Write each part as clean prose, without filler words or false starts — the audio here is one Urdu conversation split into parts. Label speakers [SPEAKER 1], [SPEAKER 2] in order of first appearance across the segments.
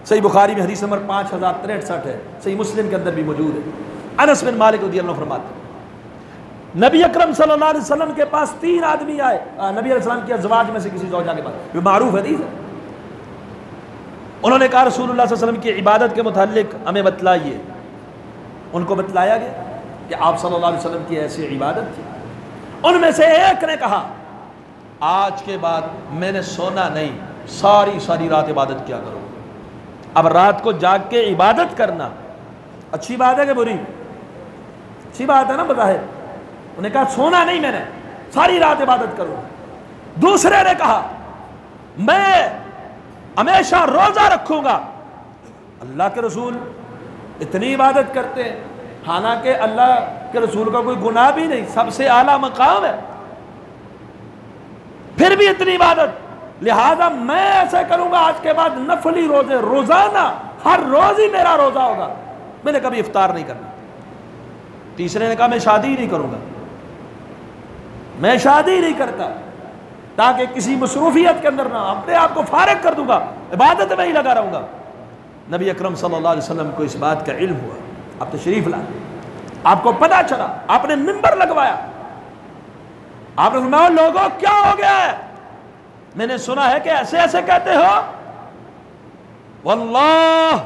[SPEAKER 1] صحیح بخاری میں حدیث نمبر 5063 ہے، صحیح مسلم کے اندر بھی موجود ہے۔ انس بن مالک رضی اللہ عنہ فرماتے ہیں نبی اکرم صلی اللہ علیہ وسلم کے پاس 3 آدمی آئے، نبی علیہ السلام کی ازواج میں سے کسی زوجہ کے پاس، یہ معروف حدیث ہے۔ انہوں نے کہا رسول اللہ صلی اللہ علیہ وسلم کی عبادت کے متعلق ہمیں بتلائیے۔ ان کو بتلایا گیا کہ آپ صلی اللہ علیہ وسلم کی ایسی عبادت تھی۔ ان میں سے ایک نے کہا آج کے بعد میں نے سونا نہیں، ساری رات عبادت کیا کروں۔ اب رات کو جاگ کے عبادت کرنا اچھی بات ہے کہ بری؟ اچھی بات ہے نا بظاہر۔ انہوں نے کہا سونا نہیں، میں نے ساری رات عبادت کروں۔ دوسرے نے کہا میں ہمیشہ روزہ رکھوں گا۔ اللہ کے رسول اتنی عبادت کرتے ہیں، حالانکہ اللہ کے رسول کا کوئی گناہ بھی نہیں، سب سے اعلیٰ مقام ہے، پھر بھی اتنی عبادت، لہذا میں ایسے کروں گا آج کے بعد نفلی روزے روزانہ، ہر روز ہی میرا روزہ ہوگا، میں نے کبھی افطار نہیں کرنا۔ تیسرے نے کہا میں شادی نہیں کروں گا، میں شادی نہیں کرتا تاکہ کسی مصروفیت کے اندر نہ، اپنے آپ کو فارغ کر دوں گا، عبادت میں ہی لگا رہوں گا۔ نبی اکرم صلی اللہ علیہ وسلم کو اس بات کا علم ہوا، آپ تشریف لائے، آپ کو پتہ چلا، آپ نے منبر لگوایا، آپ نے فرمایا لوگوں کیا ہو گیا ہے؟ میں نے سنا ہے کہ ایسے ایسے کہتے ہو، واللہ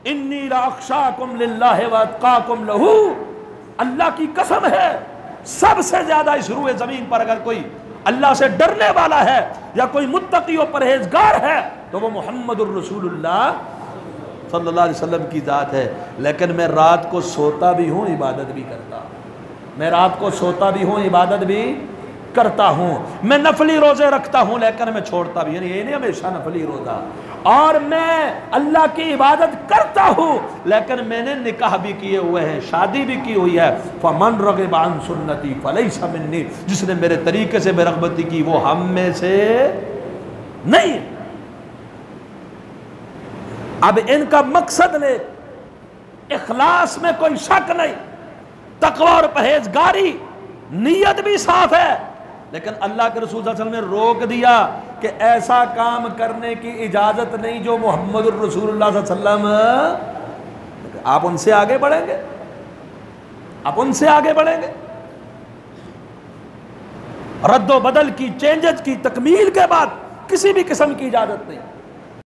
[SPEAKER 1] انی لاخشاکم للہ واتقاکم لہ، اللہ کی قسم ہے سب سے زیادہ اس روئے زمین پر اگر کوئی اللہ سے ڈرنے والا ہے یا کوئی متقی و پرہیزگار ہے تو وہ محمد الرسول اللہ صلی اللہ علیہ وسلم کی ذات ہے۔ لیکن میں رات کو سوتا بھی ہوں، عبادت بھی کرتا ہوں، میں رات کو سوتا بھی ہوں، عبادت بھی کرتا ہوں، میں نفلی روزے رکھتا ہوں لیکن میں چھوڑتا بھی، یعنی یہ نہیں ہمیشہ نفلی روزہ، اور میں اللہ کی عبادت کرتا ہوں لیکن میں نے نکاح بھی کیے ہوئے ہیں، شادی بھی کی ہوئی ہے۔ فمن رغب عن سنتی فلیس منی، جس نے میرے طریقے سے بے رغبتی کی وہ ہم میں سے نہیں۔ اب ان کا مقصد نے اخلاص میں کوئی شک نہیں، تقوی اور پرہیزگاری، نیت بھی صاف ہے، لیکن اللہ کے رسول صلی اللہ علیہ وسلم نے روک دیا کہ ایسا کام کرنے کی اجازت نہیں جو محمد الرسول اللہ صلی اللہ علیہ وسلم۔ آپ ان سے آگے بڑھیں گے، آپ ان سے آگے بڑھیں گے، رد و بدل کی، چینجز کی، تکمیل کے بعد کسی بھی قسم کی اجازت نہیں۔